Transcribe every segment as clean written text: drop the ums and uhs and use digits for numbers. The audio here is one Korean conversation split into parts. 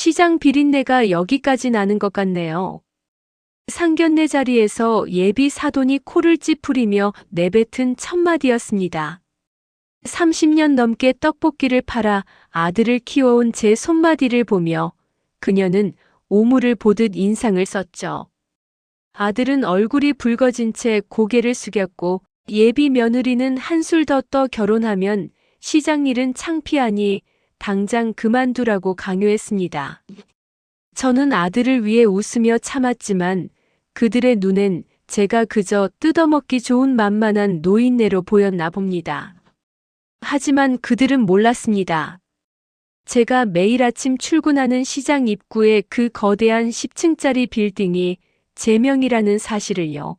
시장 비린내가 여기까지 나는 것 같네요. 상견례 자리에서 예비 사돈이 코를 찌푸리며 내뱉은 첫마디였습니다. 30년 넘게 떡볶이를 팔아 아들을 키워온 제 손마디를 보며 그녀는 오물을 보듯 인상을 썼죠. 아들은 얼굴이 붉어진 채 고개를 숙였고 예비 며느리는 한술 더 떠 결혼하면 시장 일은 창피하니 당장 그만두라고 강요했습니다. 저는 아들을 위해 웃으며 참았지만 그들의 눈엔 제가 그저 뜯어먹기 좋은 만만한 노인네로 보였나 봅니다. 하지만 그들은 몰랐습니다. 제가 매일 아침 출근하는 시장 입구에 그 거대한 10층짜리 빌딩이 제 명이라는 사실을요.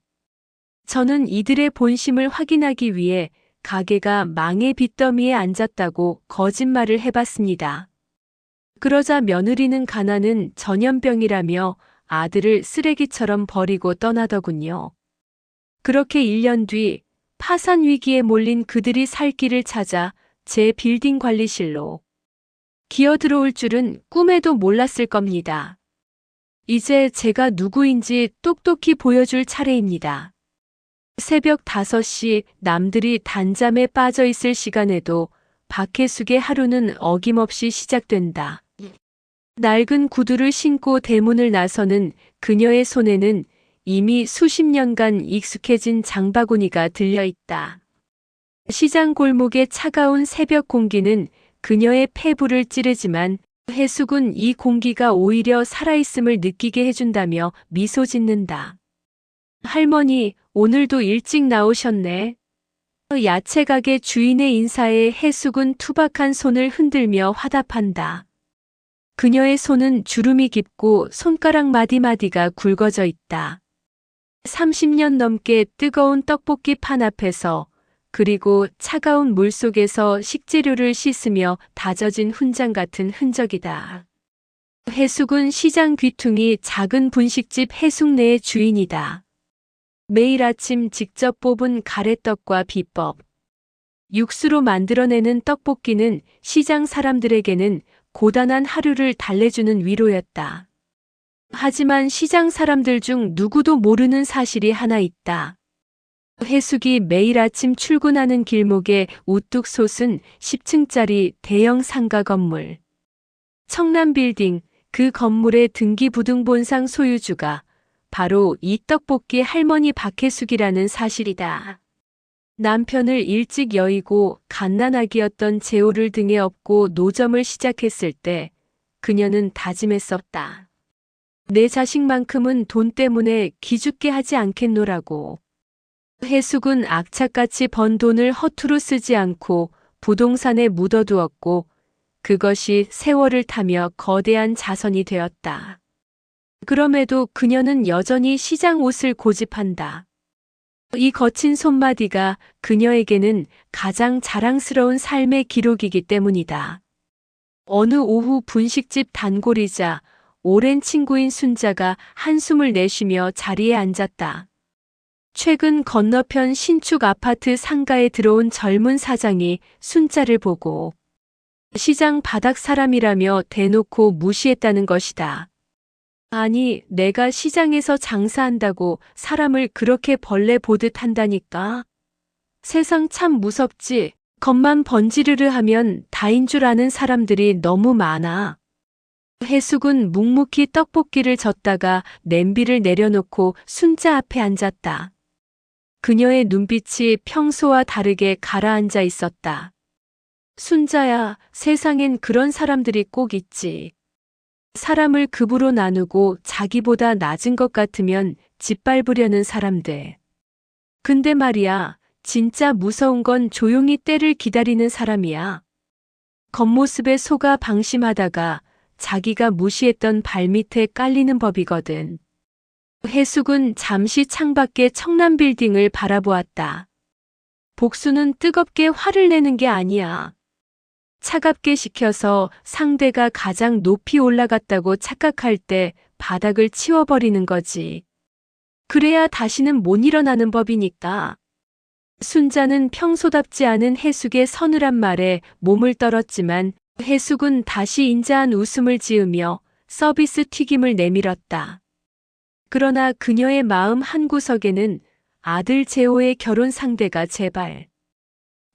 저는 이들의 본심을 확인하기 위해 가게가 망의 빚더미에 앉았다고 거짓말을 해봤습니다. 그러자 며느리는 가난은 전염병이라며 아들을 쓰레기처럼 버리고 떠나더군요. 그렇게 1년 뒤 파산 위기에 몰린 그들이 살 길을 찾아 제 빌딩 관리실로 기어들어올 줄은 꿈에도 몰랐을 겁니다. 이제 제가 누구인지 똑똑히 보여줄 차례입니다. 새벽 5시 남들이 단잠에 빠져 있을 시간에도 박혜숙의 하루는 어김없이 시작된다. 낡은 구두를 신고 대문을 나서는 그녀의 손에는 이미 수십 년간 익숙해진 장바구니가 들려있다. 시장 골목의 차가운 새벽 공기는 그녀의 폐부를 찌르지만 혜숙은 이 공기가 오히려 살아있음을 느끼게 해준다며 미소 짓는다. 할머니, 오늘도 일찍 나오셨네. 야채 가게 주인의 인사에 혜숙은 투박한 손을 흔들며 화답한다. 그녀의 손은 주름이 깊고 손가락 마디마디가 굵어져 있다. 30년 넘게 뜨거운 떡볶이 판 앞에서 그리고 차가운 물 속에서 식재료를 씻으며 다져진 훈장 같은 흔적이다. 혜숙은 시장 귀퉁이 작은 분식집 혜숙네의 주인이다. 매일 아침 직접 뽑은 가래떡과 비법, 육수로 만들어내는 떡볶이는 시장 사람들에게는 고단한 하루를 달래주는 위로였다. 하지만 시장 사람들 중 누구도 모르는 사실이 하나 있다. 혜숙이 매일 아침 출근하는 길목에 우뚝 솟은 10층짜리 대형 상가 건물. 청남빌딩, 그 건물의 등기부등본상 소유주가 바로 이 떡볶이 할머니 박혜숙이라는 사실이다. 남편을 일찍 여의고 갓난아기였던 재호를 등에 업고 노점을 시작했을 때 그녀는 다짐했었다. 내 자식만큼은 돈 때문에 기죽게 하지 않겠노라고. 혜숙은 악착같이 번 돈을 허투루 쓰지 않고 부동산에 묻어두었고 그것이 세월을 타며 거대한 자산이 되었다. 그럼에도 그녀는 여전히 시장 옷을 고집한다. 이 거친 손마디가 그녀에게는 가장 자랑스러운 삶의 기록이기 때문이다. 어느 오후 분식집 단골이자 오랜 친구인 순자가 한숨을 내쉬며 자리에 앉았다. 최근 건너편 신축 아파트 상가에 들어온 젊은 사장이 순자를 보고 시장 바닥 사람이라며 대놓고 무시했다는 것이다. 아니, 내가 시장에서 장사한다고 사람을 그렇게 벌레 보듯 한다니까. 세상 참 무섭지. 겉만 번지르르 하면 다인 줄 아는 사람들이 너무 많아. 혜숙은 묵묵히 떡볶이를 젓다가 냄비를 내려놓고 순자 앞에 앉았다. 그녀의 눈빛이 평소와 다르게 가라앉아 있었다. 순자야, 세상엔 그런 사람들이 꼭 있지. 사람을 급으로 나누고 자기보다 낮은 것 같으면 짓밟으려는 사람들. 근데 말이야, 진짜 무서운 건 조용히 때를 기다리는 사람이야. 겉모습에 속아 방심하다가 자기가 무시했던 발밑에 깔리는 법이거든. 혜숙은 잠시 창밖의 청남빌딩을 바라보았다. 복수는 뜨겁게 화를 내는 게 아니야. 차갑게 식혀서 상대가 가장 높이 올라갔다고 착각할 때 바닥을 치워버리는 거지. 그래야 다시는 못 일어나는 법이니까. 순자는 평소답지 않은 혜숙의 서늘한 말에 몸을 떨었지만 혜숙은 다시 인자한 웃음을 지으며 서비스 튀김을 내밀었다. 그러나 그녀의 마음 한구석에는 아들 재호의 결혼 상대가 제발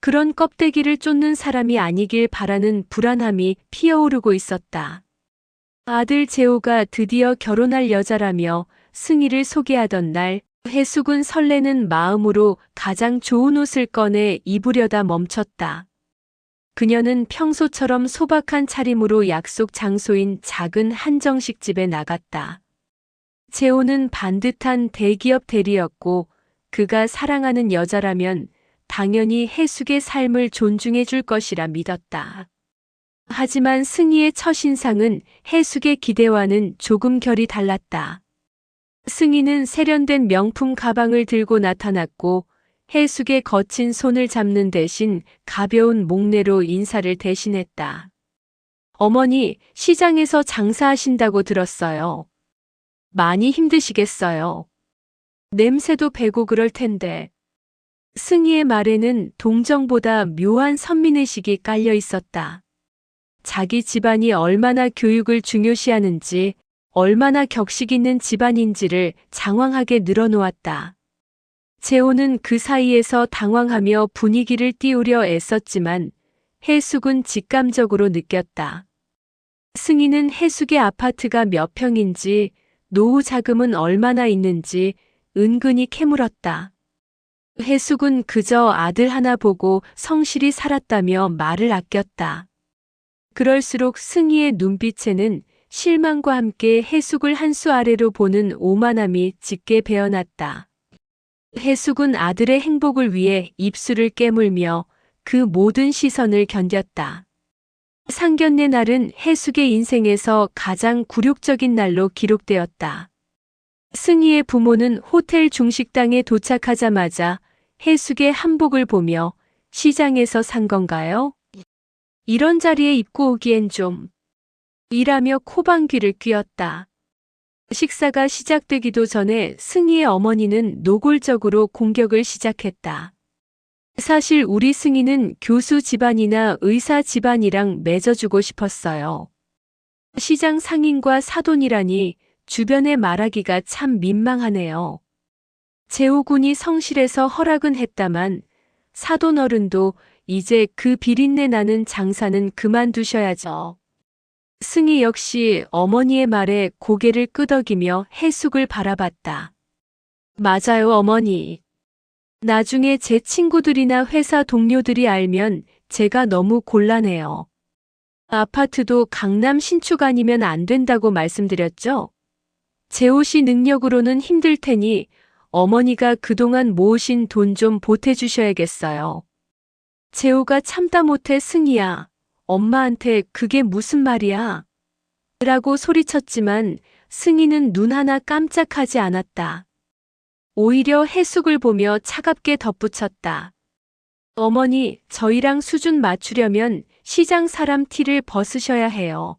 그런 껍데기를 쫓는 사람이 아니길 바라는 불안함이 피어오르고 있었다. 아들 재호가 드디어 결혼할 여자라며 승희를 소개하던 날, 해숙은 설레는 마음으로 가장 좋은 옷을 꺼내 입으려다 멈췄다. 그녀는 평소처럼 소박한 차림으로 약속 장소인 작은 한정식집에 나갔다. 재호는 반듯한 대기업 대리였고 그가 사랑하는 여자라면 당연히 해숙의 삶을 존중해 줄 것이라 믿었다. 하지만 승희의 첫인상은 해숙의 기대와는 조금 결이 달랐다. 승희는 세련된 명품 가방을 들고 나타났고 해숙의 거친 손을 잡는 대신 가벼운 목례로 인사를 대신했다. 어머니, 시장에서 장사하신다고 들었어요. 많이 힘드시겠어요. 냄새도 배고 그럴 텐데. 승희의 말에는 동정보다 묘한 선민의식이 깔려 있었다. 자기 집안이 얼마나 교육을 중요시하는지, 얼마나 격식 있는 집안인지를 장황하게 늘어놓았다. 재호는 그 사이에서 당황하며 분위기를 띄우려 애썼지만 해숙은 직감적으로 느꼈다. 승희는 해숙의 아파트가 몇 평인지, 노후 자금은 얼마나 있는지 은근히 캐물었다. 해숙은 그저 아들 하나 보고 성실히 살았다며 말을 아꼈다. 그럴수록 승희의 눈빛에는 실망과 함께 해숙을 한 수 아래로 보는 오만함이 짙게 배어났다. 해숙은 아들의 행복을 위해 입술을 깨물며 그 모든 시선을 견뎠다. 상견례 날은 해숙의 인생에서 가장 굴욕적인 날로 기록되었다. 승희의 부모는 호텔 중식당에 도착하자마자 해숙의 한복을 보며 시장에서 산 건가요? 이런 자리에 입고 오기엔 좀 이라며 코방귀를 뀌었다. 식사가 시작되기도 전에 승희의 어머니는 노골적으로 공격을 시작했다. 사실 우리 승희는 교수 집안이나 의사 집안이랑 맺어주고 싶었어요. 시장 상인과 사돈이라니 주변에 말하기가 참 민망하네요. 재호군이 성실해서 허락은 했다만 사돈 어른도 이제 그 비린내 나는 장사는 그만두셔야죠. 승희 역시 어머니의 말에 고개를 끄덕이며 해숙을 바라봤다. 맞아요, 어머니. 나중에 제 친구들이나 회사 동료들이 알면 제가 너무 곤란해요. 아파트도 강남 신축 아니면 안 된다고 말씀드렸죠? 재호 씨 능력으로는 힘들 테니 어머니가 그동안 모으신 돈 좀 보태주셔야겠어요. 재호가 참다 못해 승희야, 엄마한테 그게 무슨 말이야? 라고 소리쳤지만 승희는 눈 하나 깜짝하지 않았다. 오히려 해숙을 보며 차갑게 덧붙였다. 어머니, 저희랑 수준 맞추려면 시장 사람 티를 벗으셔야 해요.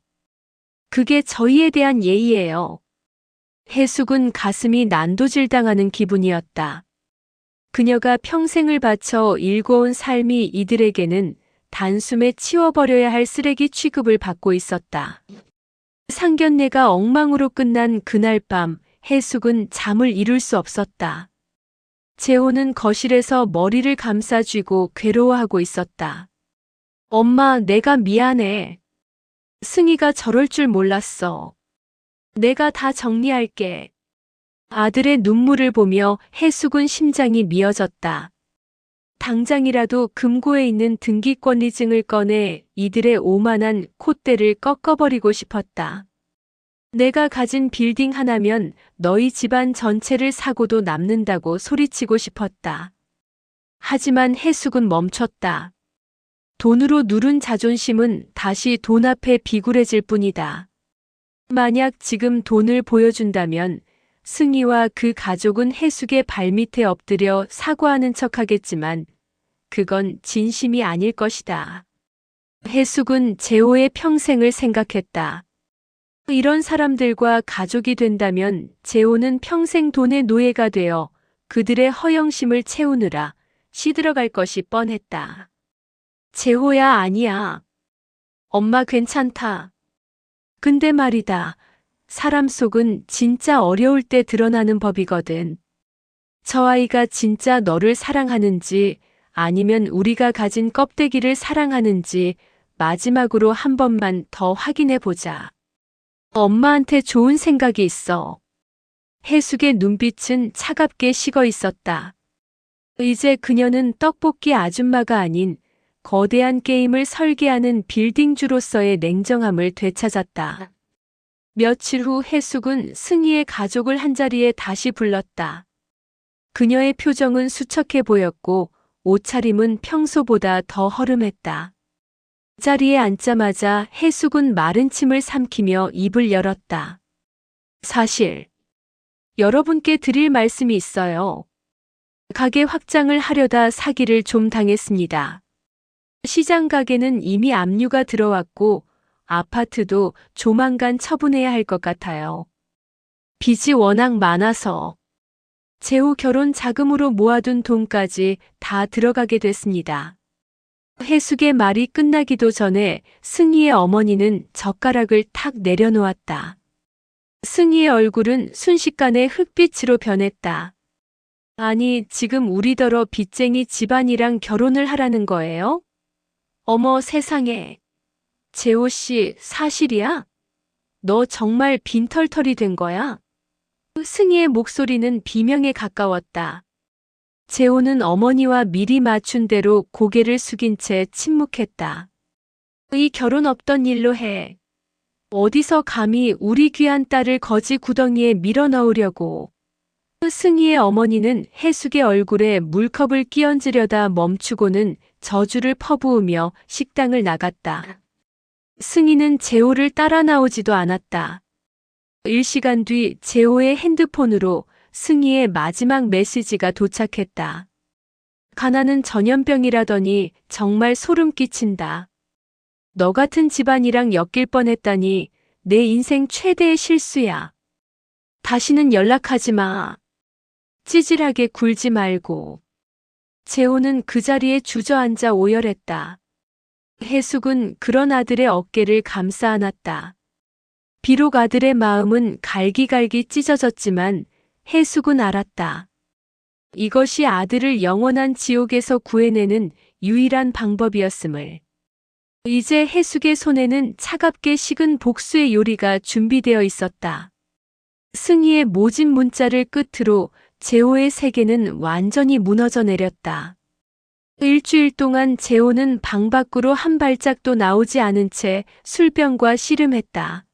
그게 저희에 대한 예의예요. 해숙은 가슴이 난도질당하는 기분이었다. 그녀가 평생을 바쳐 일궈온 삶이 이들에게는 단숨에 치워버려야 할 쓰레기 취급을 받고 있었다. 상견례가 엉망으로 끝난 그날 밤 해숙은 잠을 이룰 수 없었다. 재호는 거실에서 머리를 감싸쥐고 괴로워하고 있었다. 엄마, 내가 미안해. 승희가 저럴 줄 몰랐어. 내가 다 정리할게. 아들의 눈물을 보며 해숙은 심장이 미어졌다. 당장이라도 금고에 있는 등기권리증을 꺼내 이들의 오만한 콧대를 꺾어버리고 싶었다. 내가 가진 빌딩 하나면 너희 집안 전체를 사고도 남는다고 소리치고 싶었다. 하지만 해숙은 멈췄다. 돈으로 누른 자존심은 다시 돈 앞에 비굴해질 뿐이다. 만약 지금 돈을 보여준다면 승희와 그 가족은 해숙의 발밑에 엎드려 사과하는 척하겠지만 그건 진심이 아닐 것이다. 해숙은 재호의 평생을 생각했다. 이런 사람들과 가족이 된다면 재호는 평생 돈의 노예가 되어 그들의 허영심을 채우느라 시들어갈 것이 뻔했다. 재호야, 아니야. 엄마 괜찮다. 근데 말이다. 사람 속은 진짜 어려울 때 드러나는 법이거든. 저 아이가 진짜 너를 사랑하는지 아니면 우리가 가진 껍데기를 사랑하는지 마지막으로 한 번만 더 확인해 보자. 엄마한테 좋은 생각이 있어. 해숙의 눈빛은 차갑게 식어 있었다. 이제 그녀는 떡볶이 아줌마가 아닌 거대한 게임을 설계하는 빌딩주로서의 냉정함을 되찾았다. 며칠 후 해숙은 승희의 가족을 한자리에 다시 불렀다. 그녀의 표정은 수척해 보였고 옷차림은 평소보다 더 허름했다. 자리에 앉자마자 해숙은 마른 침을 삼키며 입을 열었다. 사실 여러분께 드릴 말씀이 있어요. 가게 확장을 하려다 사기를 좀 당했습니다. 시장 가게는 이미 압류가 들어왔고 아파트도 조만간 처분해야 할 것 같아요. 빚이 워낙 많아서 재호 결혼 자금으로 모아둔 돈까지 다 들어가게 됐습니다. 해숙의 말이 끝나기도 전에 승희의 어머니는 젓가락을 탁 내려놓았다. 승희의 얼굴은 순식간에 흑빛으로 변했다. 아니, 지금 우리더러 빚쟁이 집안이랑 결혼을 하라는 거예요? 어머 세상에. 재호 씨, 사실이야? 너 정말 빈털털이 된 거야? 승희의 목소리는 비명에 가까웠다. 재호는 어머니와 미리 맞춘 대로 고개를 숙인 채 침묵했다. 이 결혼 없던 일로 해. 어디서 감히 우리 귀한 딸을 거지 구덩이에 밀어넣으려고. 승희의 어머니는 해숙의 얼굴에 물컵을 끼얹으려다 멈추고는 저주를 퍼부으며 식당을 나갔다. 승희는 재호를 따라 나오지도 않았다. 1시간 뒤 재호의 핸드폰으로 승희의 마지막 메시지가 도착했다. 가난은 전염병이라더니 정말 소름 끼친다. 너 같은 집안이랑 엮일 뻔했다니 내 인생 최대의 실수야. 다시는 연락하지 마. 찌질하게 굴지 말고. 재호는 그 자리에 주저앉아 오열했다. 해숙은 그런 아들의 어깨를 감싸 안았다. 비록 아들의 마음은 갈기갈기 찢어졌지만 해숙은 알았다. 이것이 아들을 영원한 지옥에서 구해내는 유일한 방법이었음을. 이제 해숙의 손에는 차갑게 식은 복수의 요리가 준비되어 있었다. 승희의 모진 문자를 끝으로 재호의 세계는 완전히 무너져 내렸다. 일주일 동안 재호는 방 밖으로 한 발짝도 나오지 않은 채 술병과 씨름했다.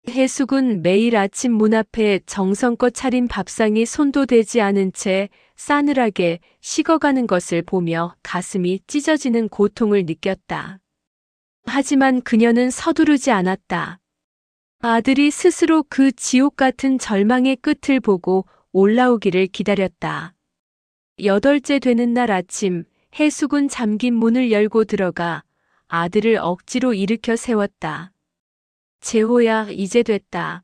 해숙은 매일 아침 문 앞에 정성껏 차린 밥상이 손도 대지 않은 채 싸늘하게 식어가는 것을 보며 가슴이 찢어지는 고통을 느꼈다. 하지만 그녀는 서두르지 않았다. 아들이 스스로 그 지옥 같은 절망의 끝을 보고 올라오기를 기다렸다. 8째 되는 날 아침, 해숙은 잠긴 문을 열고 들어가 아들을 억지로 일으켜 세웠다. 재호야, 이제 됐다.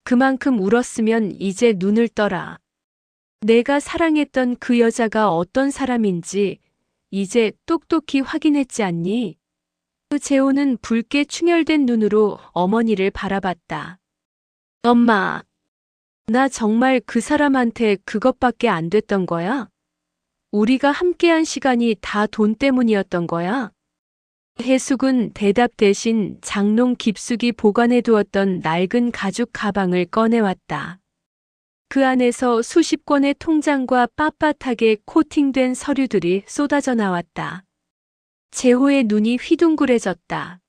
그만큼 울었으면 이제 눈을 떠라. 내가 사랑했던 그 여자가 어떤 사람인지 이제 똑똑히 확인했지 않니? 재호는 붉게 충혈된 눈으로 어머니를 바라봤다. 엄마, 나 정말 그 사람한테 그것밖에 안 됐던 거야? 우리가 함께한 시간이 다 돈 때문이었던 거야? 해숙은 대답 대신 장롱 깊숙이 보관해 두었던 낡은 가죽 가방을 꺼내왔다. 그 안에서 수십 권의 통장과 빳빳하게 코팅된 서류들이 쏟아져 나왔다. 재호의 눈이 휘둥그레졌다.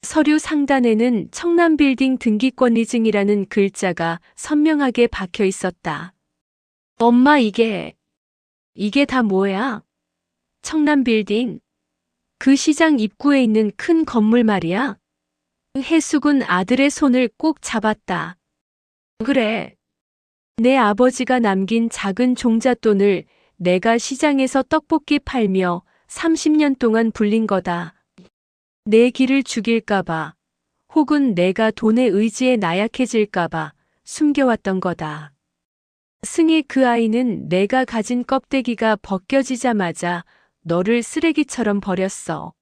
서류 상단에는 청남빌딩 등기권 리증이라는 글자가 선명하게 박혀 있었다. 엄마, 이게 다 뭐야? 청남빌딩? 그 시장 입구에 있는 큰 건물 말이야? 해숙은 아들의 손을 꼭 잡았다. 그래. 내 아버지가 남긴 작은 종잣돈을 내가 시장에서 떡볶이 팔며 30년 동안 불린 거다. 내 길을 죽일까봐, 혹은 내가 돈의 의지에 나약해질까봐 숨겨왔던 거다. 승희, 그 아이는 내가 가진 껍데기가 벗겨지자마자 너를 쓰레기처럼 버렸어.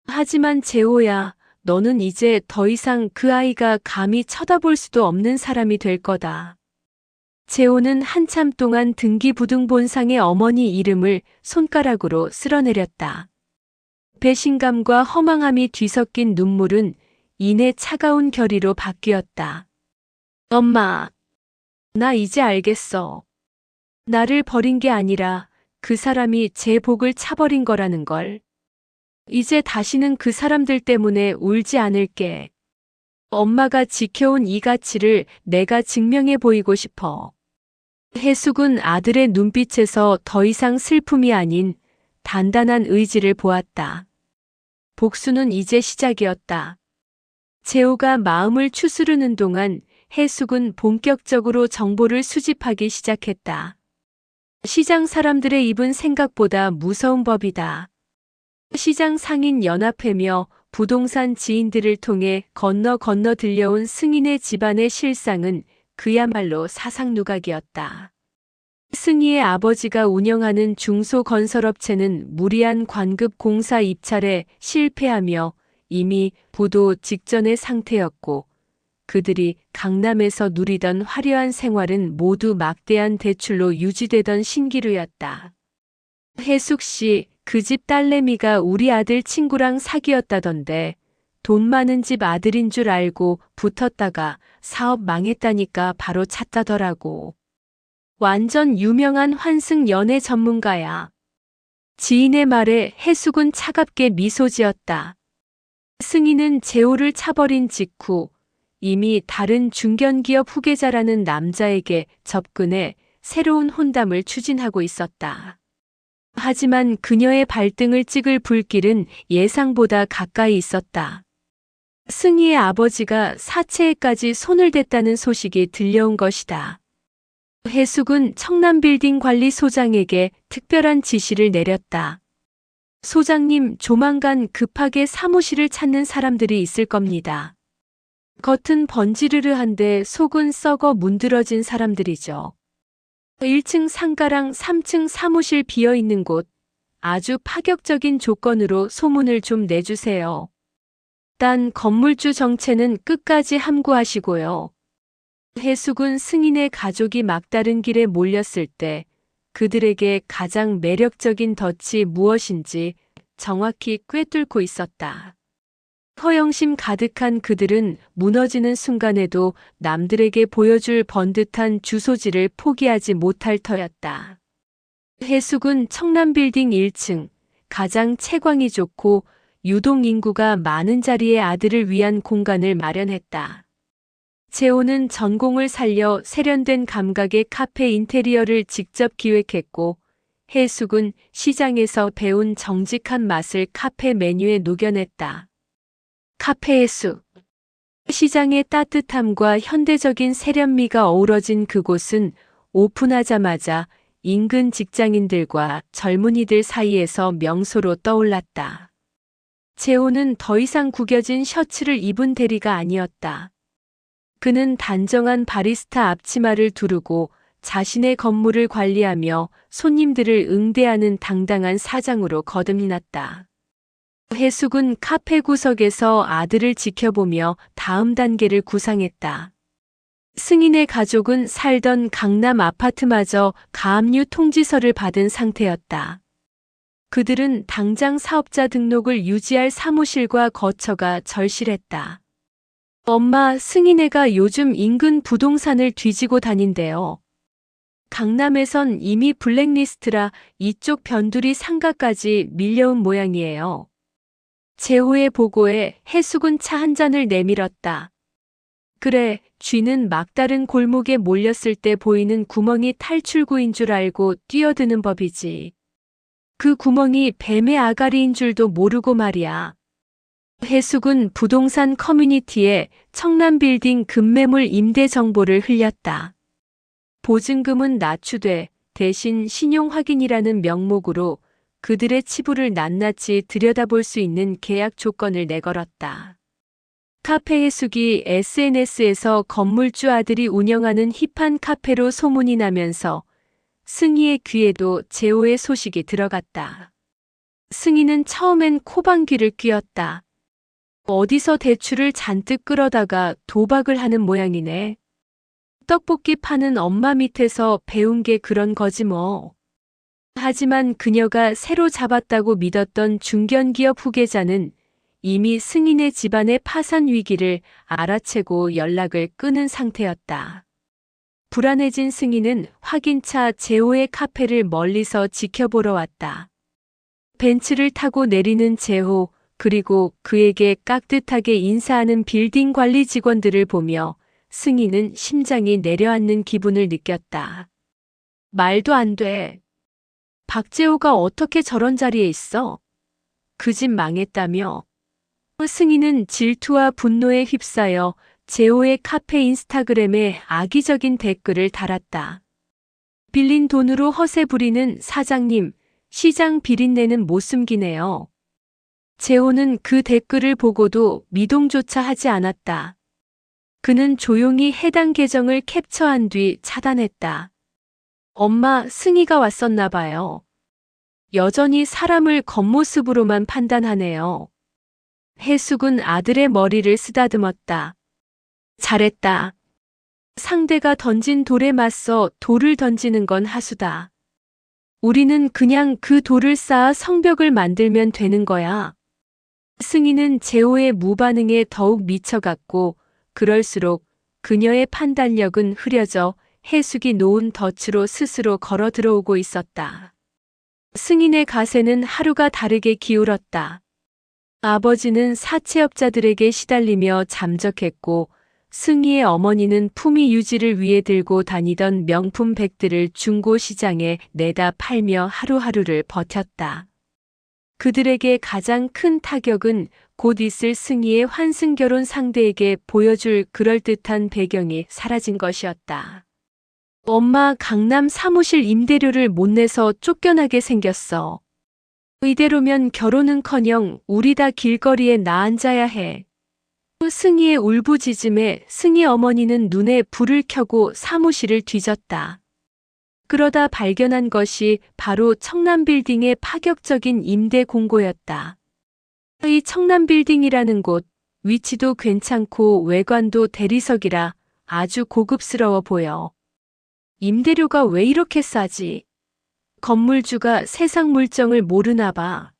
하지만 재호야, 너는 이제 더 이상 그 아이가 감히 쳐다볼 수도 없는 사람이 될 거다. 재호는 한참 동안 등기부등본상의 어머니 이름을 손가락으로 쓸어내렸다. 배신감과 허망함이 뒤섞인 눈물은 이내 차가운 결의로 바뀌었다. 엄마, 나 이제 알겠어. 나를 버린 게 아니라 그 사람이 제 복을 차버린 거라는 걸. 이제 다시는 그 사람들 때문에 울지 않을게. 엄마가 지켜온 이 가치를 내가 증명해 보이고 싶어. 해숙은 아들의 눈빛에서 더 이상 슬픔이 아닌 단단한 의지를 보았다. 복수는 이제 시작이었다. 재호가 마음을 추스르는 동안 해숙은 본격적으로 정보를 수집하기 시작했다. 시장 사람들의 입은 생각보다 무서운 법이다. 시장 상인 연합회며 부동산 지인들을 통해 건너 들려온 승인의 집안의 실상은 그야말로 사상누각이었다. 승희의 아버지가 운영하는 중소건설업체는 무리한 관급 공사 입찰에 실패하며 이미 부도 직전의 상태였고 그들이 강남에서 누리던 화려한 생활은 모두 막대한 대출로 유지되던 신기루였다. 해숙 씨, 그 집 딸내미가 우리 아들 친구랑 사귀었다던데 돈 많은 집 아들인 줄 알고 붙었다가 사업 망했다니까 바로 찾다더라고. 완전 유명한 환승 연애 전문가야. 지인의 말에 해숙은 차갑게 미소 지었다. 승희는 재호를 차버린 직후 이미 다른 중견기업 후계자라는 남자에게 접근해 새로운 혼담을 추진하고 있었다. 하지만 그녀의 발등을 찍을 불길은 예상보다 가까이 있었다. 승희의 아버지가 사채에까지 손을 댔다는 소식이 들려온 것이다. 해숙은 청남빌딩 관리소장에게 특별한 지시를 내렸다. 소장님, 조만간 급하게 사무실을 찾는 사람들이 있을 겁니다. 겉은 번지르르한데 속은 썩어 문드러진 사람들이죠. 1층 상가랑 3층 사무실 비어있는 곳, 아주 파격적인 조건으로 소문을 좀 내주세요. 단 건물주 정체는 끝까지 함구하시고요. 해숙은 승인의 가족이 막다른 길에 몰렸을 때 그들에게 가장 매력적인 덫이 무엇인지 정확히 꿰뚫고 있었다. 허영심 가득한 그들은 무너지는 순간에도 남들에게 보여줄 번듯한 주소지를 포기하지 못할 터였다. 해숙은 청남빌딩 1층, 가장 채광이 좋고 유동 인구가 많은 자리에 아들을 위한 공간을 마련했다. 재호는 전공을 살려 세련된 감각의 카페 인테리어를 직접 기획했고 해숙은 시장에서 배운 정직한 맛을 카페 메뉴에 녹여냈다. 카페의 숲. 시장의 따뜻함과 현대적인 세련미가 어우러진 그곳은 오픈하자마자 인근 직장인들과 젊은이들 사이에서 명소로 떠올랐다. 재호는 더 이상 구겨진 셔츠를 입은 대리가 아니었다. 그는 단정한 바리스타 앞치마를 두르고 자신의 건물을 관리하며 손님들을 응대하는 당당한 사장으로 거듭났다. 해숙은 카페 구석에서 아들을 지켜보며 다음 단계를 구상했다. 승인의 가족은 살던 강남 아파트마저 가압류 통지서를 받은 상태였다. 그들은 당장 사업자 등록을 유지할 사무실과 거처가 절실했다. 엄마, 승인애가 요즘 인근 부동산을 뒤지고 다닌대요. 강남에선 이미 블랙리스트라 이쪽 변두리 상가까지 밀려온 모양이에요. 재호의 보고에 해숙은 차 한 잔을 내밀었다. 그래, 쥐는 막다른 골목에 몰렸을 때 보이는 구멍이 탈출구인 줄 알고 뛰어드는 법이지. 그 구멍이 뱀의 아가리인 줄도 모르고 말이야. 해숙은 부동산 커뮤니티에 청남빌딩 급매물 임대 정보를 흘렸다. 보증금은 낮추되 대신 신용 확인이라는 명목으로 그들의 치부를 낱낱이 들여다볼 수 있는 계약 조건을 내걸었다. 카페 해숙이 SNS에서 건물주 아들이 운영하는 힙한 카페로 소문이 나면서 승희의 귀에도 재호의 소식이 들어갔다. 승희는 처음엔 코방귀를 뀌었다. 어디서 대출을 잔뜩 끌어다가 도박을 하는 모양이네. 떡볶이 파는 엄마 밑에서 배운 게 그런 거지 뭐. 하지만 그녀가 새로 잡았다고 믿었던 중견기업 후계자는 이미 승인의 집안의 파산 위기를 알아채고 연락을 끊은 상태였다. 불안해진 승인은 확인차 재호의 카페를 멀리서 지켜보러 왔다. 벤츠를 타고 내리는 재호, 그리고 그에게 깍듯하게 인사하는 빌딩 관리 직원들을 보며 승희는 심장이 내려앉는 기분을 느꼈다. 말도 안 돼. 박재호가 어떻게 저런 자리에 있어? 그 집 망했다며. 승희는 질투와 분노에 휩싸여 재호의 카페 인스타그램에 악의적인 댓글을 달았다. 빌린 돈으로 허세 부리는 사장님, 시장 비린내는 못 숨기네요. 재호는 그 댓글을 보고도 미동조차 하지 않았다. 그는 조용히 해당 계정을 캡처한 뒤 차단했다. 엄마, 승희가 왔었나 봐요. 여전히 사람을 겉모습으로만 판단하네요. 해숙은 아들의 머리를 쓰다듬었다. 잘했다. 상대가 던진 돌에 맞서 돌을 던지는 건 하수다. 우리는 그냥 그 돌을 쌓아 성벽을 만들면 되는 거야. 승희는 재호의 무반응에 더욱 미쳐갔고 그럴수록 그녀의 판단력은 흐려져 해숙이 놓은 덫으로 스스로 걸어 들어오고 있었다. 승인의 가세는 하루가 다르게 기울었다. 아버지는 사채업자들에게 시달리며 잠적했고 승희의 어머니는 품위 유지를 위해 들고 다니던 명품 백들을 중고시장에 내다 팔며 하루하루를 버텼다. 그들에게 가장 큰 타격은 곧 있을 승희의 환승결혼 상대에게 보여줄 그럴듯한 배경이 사라진 것이었다. 엄마, 강남 사무실 임대료를 못 내서 쫓겨나게 생겼어. 이대로면 결혼은커녕 우리 다 길거리에 나앉아야 해. 승희의 울부짖음에 승희 어머니는 눈에 불을 켜고 사무실을 뒤졌다. 그러다 발견한 것이 바로 청남빌딩의 파격적인 임대 공고였다. 이 청남빌딩이라는 곳, 위치도 괜찮고 외관도 대리석이라 아주 고급스러워 보여. 임대료가 왜 이렇게 싸지? 건물주가 세상 물정을 모르나 봐.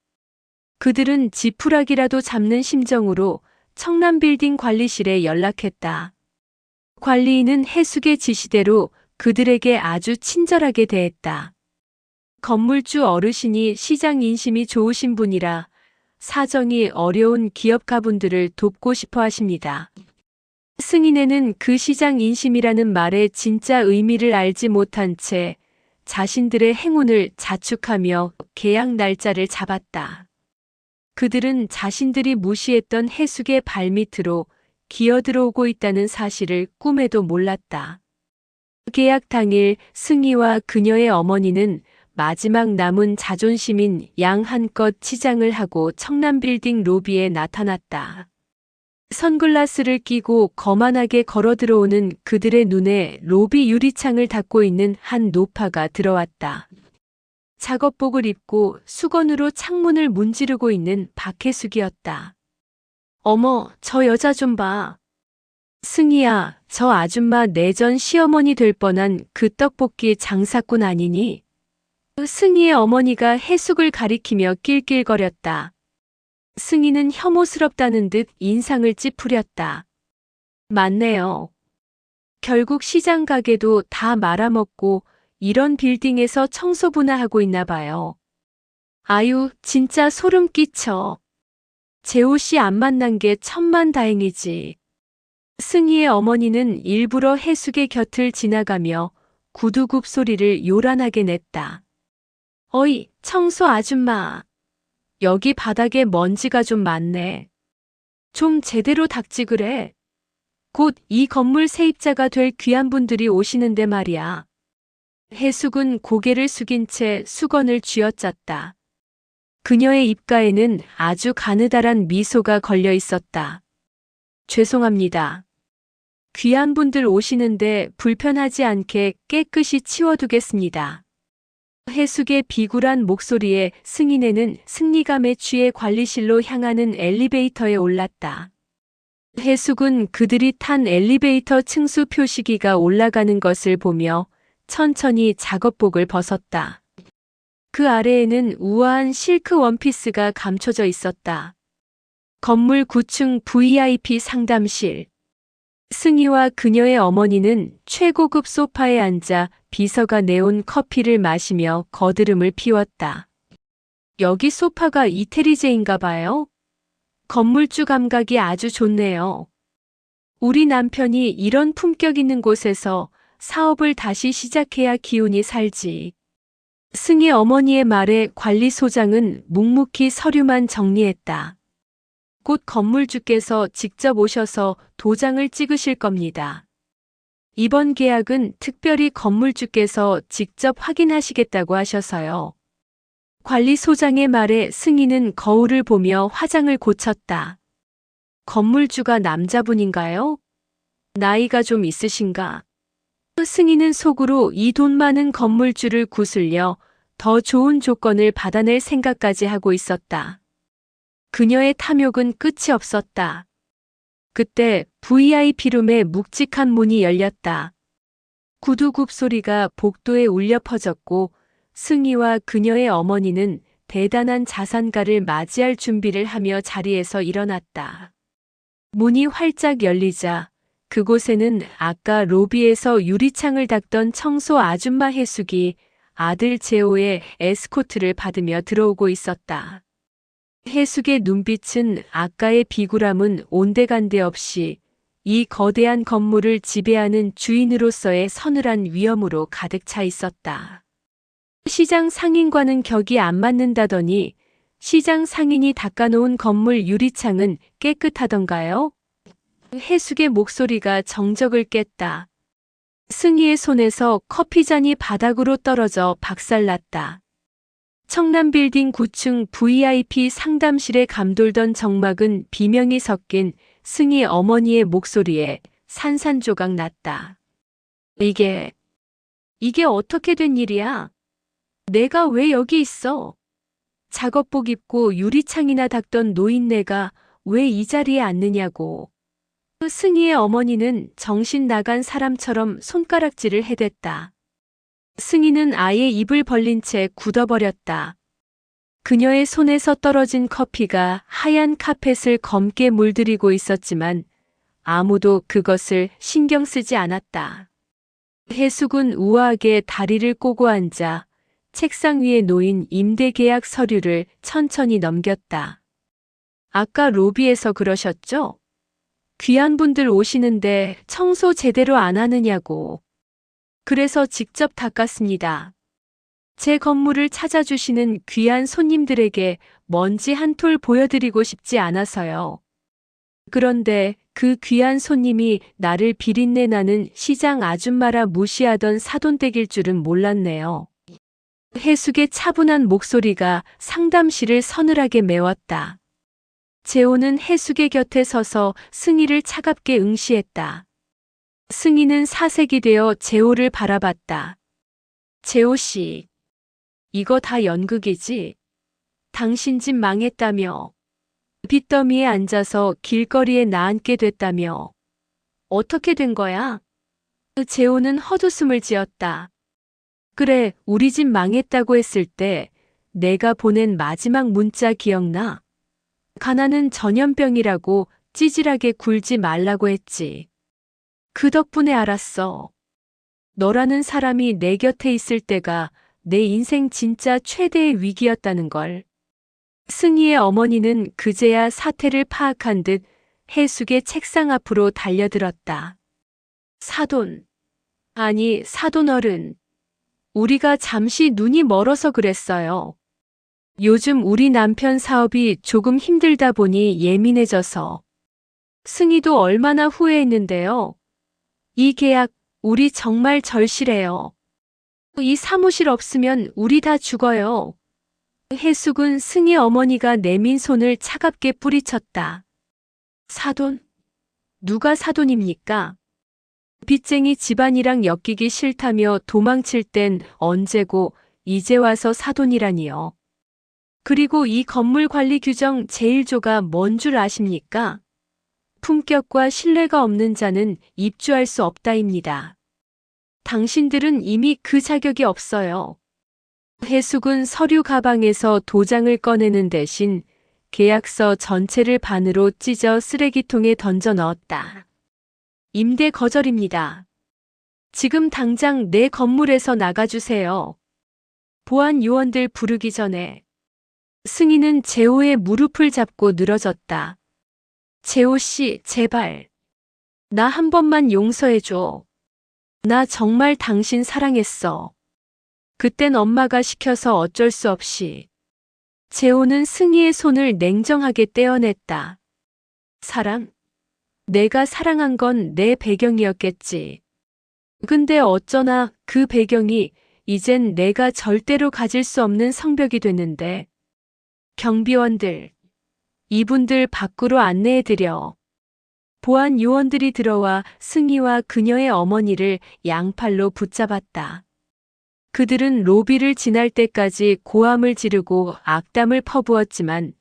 그들은 지푸라기라도 잡는 심정으로 청남빌딩 관리실에 연락했다. 관리인은 해숙의 지시대로 그들에게 아주 친절하게 대했다. 건물주 어르신이 시장 인심이 좋으신 분이라 사정이 어려운 기업가분들을 돕고 싶어 하십니다. 승인에는 그 시장 인심이라는 말의 진짜 의미를 알지 못한 채 자신들의 행운을 자축하며 계약 날짜를 잡았다. 그들은 자신들이 무시했던 해숙의 발밑으로 기어들어오고 있다는 사실을 꿈에도 몰랐다. 계약 당일 승희와 그녀의 어머니는 마지막 남은 자존심인 양 한껏 치장을 하고 청남빌딩 로비에 나타났다. 선글라스를 끼고 거만하게 걸어 들어오는 그들의 눈에 로비 유리창을 닫고 있는 한 노파가 들어왔다. 작업복을 입고 수건으로 창문을 문지르고 있는 박혜숙이었다. 어머, 저 여자 좀 봐. 승희야, 저 아줌마 내전 시어머니 될 뻔한 그 떡볶이 장사꾼 아니니? 승희의 어머니가 해숙을 가리키며 낄낄거렸다. 승희는 혐오스럽다는 듯 인상을 찌푸렸다. 맞네요. 결국 시장 가게도 다 말아먹고 이런 빌딩에서 청소부나 하고 있나 봐요. 아유, 진짜 소름 끼쳐. 재호 씨 안 만난 게 천만다행이지. 승희의 어머니는 일부러 해숙의 곁을 지나가며 구두굽 소리를 요란하게 냈다. 어이, 청소 아줌마. 여기 바닥에 먼지가 좀 많네. 좀 제대로 닦지 그래. 곧 이 건물 세입자가 될 귀한 분들이 오시는데 말이야. 해숙은 고개를 숙인 채 수건을 쥐어짰다. 그녀의 입가에는 아주 가느다란 미소가 걸려 있었다. 죄송합니다. 귀한 분들 오시는데 불편하지 않게 깨끗이 치워두겠습니다. 해숙의 비굴한 목소리에 승인에는 승리감에 취해 관리실로 향하는 엘리베이터에 올랐다. 해숙은 그들이 탄 엘리베이터 층수 표시기가 올라가는 것을 보며 천천히 작업복을 벗었다. 그 아래에는 우아한 실크 원피스가 감춰져 있었다. 건물 9층 VIP 상담실. 승희와 그녀의 어머니는 최고급 소파에 앉아 비서가 내온 커피를 마시며 거드름을 피웠다. 여기 소파가 이태리제인가 봐요. 건물주 감각이 아주 좋네요. 우리 남편이 이런 품격 있는 곳에서 사업을 다시 시작해야 기운이 살지. 승희 어머니의 말에 관리소장은 묵묵히 서류만 정리했다. 곧 건물주께서 직접 오셔서 도장을 찍으실 겁니다. 이번 계약은 특별히 건물주께서 직접 확인하시겠다고 하셔서요. 관리소장의 말에 승희는 거울을 보며 화장을 고쳤다. 건물주가 남자분인가요? 나이가 좀 있으신가? 승희는 속으로 이 돈 많은 건물주를 구슬려 더 좋은 조건을 받아낼 생각까지 하고 있었다. 그녀의 탐욕은 끝이 없었다. 그때 VIP룸의 묵직한 문이 열렸다. 구두굽 소리가 복도에 울려 퍼졌고 승희와 그녀의 어머니는 대단한 자산가를 맞이할 준비를 하며 자리에서 일어났다. 문이 활짝 열리자 그곳에는 아까 로비에서 유리창을 닦던 청소 아줌마 해숙이 아들 재호의 에스코트를 받으며 들어오고 있었다. 해숙의 눈빛은 아까의 비굴함은 온데간데 없이 이 거대한 건물을 지배하는 주인으로서의 서늘한 위엄으로 가득 차 있었다. 시장 상인과는 격이 안 맞는다더니 시장 상인이 닦아놓은 건물 유리창은 깨끗하던가요? 해숙의 목소리가 정적을 깼다. 승희의 손에서 커피잔이 바닥으로 떨어져 박살났다. 청남빌딩 9층 VIP 상담실에 감돌던 정막은 비명이 섞인 승희 어머니의 목소리에 산산조각 났다. 이게 어떻게 된 일이야? 내가 왜 여기 있어? 작업복 입고 유리창이나 닦던 노인네가 왜 이 자리에 앉느냐고. 승희의 어머니는 정신 나간 사람처럼 손가락질을 해댔다. 승희는 아예 입을 벌린 채 굳어버렸다. 그녀의 손에서 떨어진 커피가 하얀 카펫을 검게 물들이고 있었지만 아무도 그것을 신경 쓰지 않았다. 해숙은 우아하게 다리를 꼬고 앉아 책상 위에 놓인 임대계약 서류를 천천히 넘겼다. 아까 로비에서 그러셨죠? 귀한 분들 오시는데 청소 제대로 안 하느냐고. 그래서 직접 닦았습니다. 제 건물을 찾아주시는 귀한 손님들에게 먼지 한 톨 보여드리고 싶지 않아서요. 그런데 그 귀한 손님이 나를 비린내 나는 시장 아줌마라 무시하던 사돈댁일 줄은 몰랐네요. 해숙의 차분한 목소리가 상담실을 서늘하게 메웠다. 재호는 해숙의 곁에 서서 승희를 차갑게 응시했다. 승희는 사색이 되어 재호를 바라봤다. 재호 씨, 이거 다 연극이지? 당신 집 망했다며. 빚더미에 앉아서 길거리에 나앉게 됐다며. 어떻게 된 거야? 재호는 헛웃음을 지었다. 그래, 우리 집 망했다고 했을 때 내가 보낸 마지막 문자 기억나? 가난은 전염병이라고 찌질하게 굴지 말라고 했지. 그 덕분에 알았어. 너라는 사람이 내 곁에 있을 때가 내 인생 진짜 최대의 위기였다는 걸. 승희의 어머니는 그제야 사태를 파악한 듯 해숙의 책상 앞으로 달려들었다. 사돈. 아니, 사돈 어른. 우리가 잠시 눈이 멀어서 그랬어요. 요즘 우리 남편 사업이 조금 힘들다 보니 예민해져서. 승희도 얼마나 후회했는데요. 이 계약, 우리 정말 절실해요. 이 사무실 없으면 우리 다 죽어요. 해숙은 승희 어머니가 내민 손을 차갑게 뿌리쳤다. 사돈? 누가 사돈입니까? 빚쟁이 집안이랑 엮이기 싫다며 도망칠 땐 언제고 이제 와서 사돈이라니요. 그리고 이 건물 관리 규정 제1조가 뭔 줄 아십니까? 품격과 신뢰가 없는 자는 입주할 수 없다입니다. 당신들은 이미 그 자격이 없어요. 해숙은 서류 가방에서 도장을 꺼내는 대신 계약서 전체를 반으로 찢어 쓰레기통에 던져 넣었다. 임대 거절입니다. 지금 당장 내 건물에서 나가주세요. 보안 요원들 부르기 전에. 승희는 재호의 무릎을 잡고 늘어졌다. 재호 씨, 제발. 나 한 번만 용서해줘. 나 정말 당신 사랑했어. 그땐 엄마가 시켜서 어쩔 수 없이. 재호는 승희의 손을 냉정하게 떼어냈다. 사랑? 내가 사랑한 건 내 배경이었겠지. 근데 어쩌나 그 배경이 이젠 내가 절대로 가질 수 없는 성벽이 됐는데. 경비원들, 이분들 밖으로 안내해드려. 보안 요원들이 들어와 승희와 그녀의 어머니를 양팔로 붙잡았다. 그들은 로비를 지날 때까지 고함을 지르고 악담을 퍼부었지만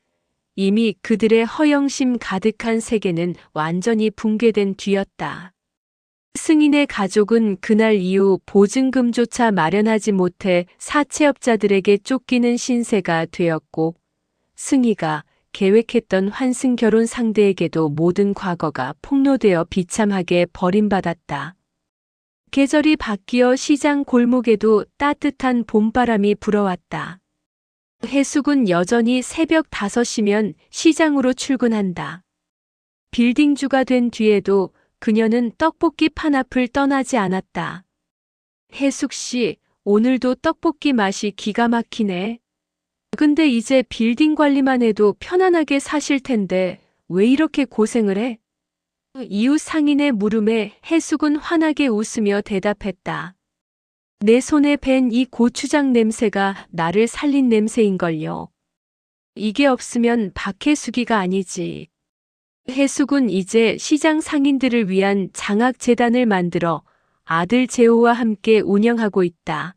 이미 그들의 허영심 가득한 세계는 완전히 붕괴된 뒤였다. 승인의 가족은 그날 이후 보증금조차 마련하지 못해 사채업자들에게 쫓기는 신세가 되었고 승희가 계획했던 환승 결혼 상대에게도 모든 과거가 폭로되어 비참하게 버림받았다. 계절이 바뀌어 시장 골목에도 따뜻한 봄바람이 불어왔다. 해숙은 여전히 새벽 5시면 시장으로 출근한다. 빌딩주가 된 뒤에도 그녀는 떡볶이 판 앞을 떠나지 않았다. 해숙 씨, 오늘도 떡볶이 맛이 기가 막히네. 근데 이제 빌딩 관리만 해도 편안하게 사실 텐데 왜 이렇게 고생을 해? 이웃 상인의 물음에 해숙은 환하게 웃으며 대답했다. 내 손에 밴 이 고추장 냄새가 나를 살린 냄새인걸요. 이게 없으면 박해숙이가 아니지. 해숙은 이제 시장 상인들을 위한 장학재단을 만들어 아들 재호와 함께 운영하고 있다.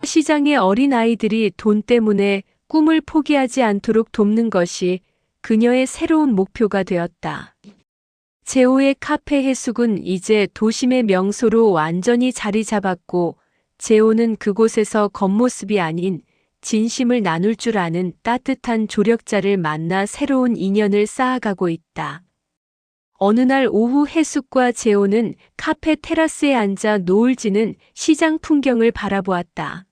시장의 어린 아이들이 돈 때문에 꿈을 포기하지 않도록 돕는 것이 그녀의 새로운 목표가 되었다. 재호의 카페 해숙은 이제 도심의 명소로 완전히 자리 잡았고 재호는 그곳에서 겉모습이 아닌 진심을 나눌 줄 아는 따뜻한 조력자를 만나 새로운 인연을 쌓아가고 있다. 어느 날 오후 해숙과 재호는 카페 테라스에 앉아 노을 지는 시장 풍경을 바라보았다.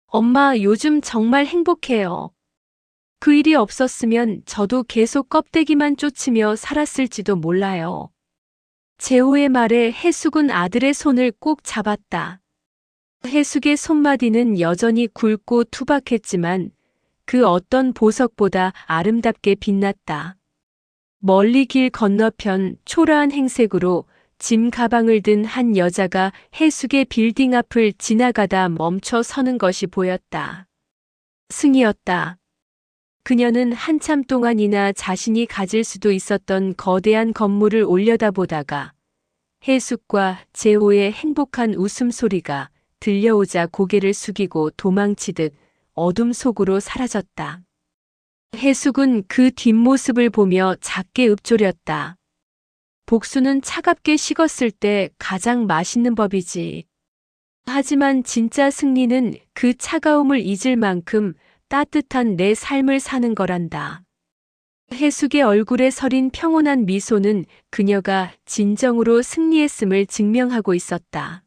엄마, 요즘 정말 행복해요. 그 일이 없었으면 저도 계속 껍데기만 쫓으며 살았을지도 몰라요. 재호의 말에 해숙은 아들의 손을 꼭 잡았다. 해숙의 손마디는 여전히 굵고 투박했지만 그 어떤 보석보다 아름답게 빛났다. 멀리 길 건너편 초라한 행색으로 짐 가방을 든 한 여자가 해숙의 빌딩 앞을 지나가다 멈춰 서는 것이 보였다. 승희였다. 그녀는 한참 동안이나 자신이 가질 수도 있었던 거대한 건물을 올려다보다가 해숙과 재호의 행복한 웃음소리가 들려오자 고개를 숙이고 도망치듯 어둠 속으로 사라졌다. 해숙은 그 뒷모습을 보며 작게 읊조렸다. 복수는 차갑게 식었을 때 가장 맛있는 법이지. 하지만 진짜 승리는 그 차가움을 잊을 만큼 따뜻한 내 삶을 사는 거란다. 해숙의 얼굴에 서린 평온한 미소는 그녀가 진정으로 승리했음을 증명하고 있었다.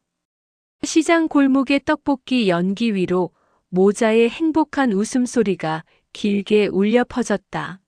시장 골목의 떡볶이 연기 위로 모자의 행복한 웃음소리가 길게 울려 퍼졌다.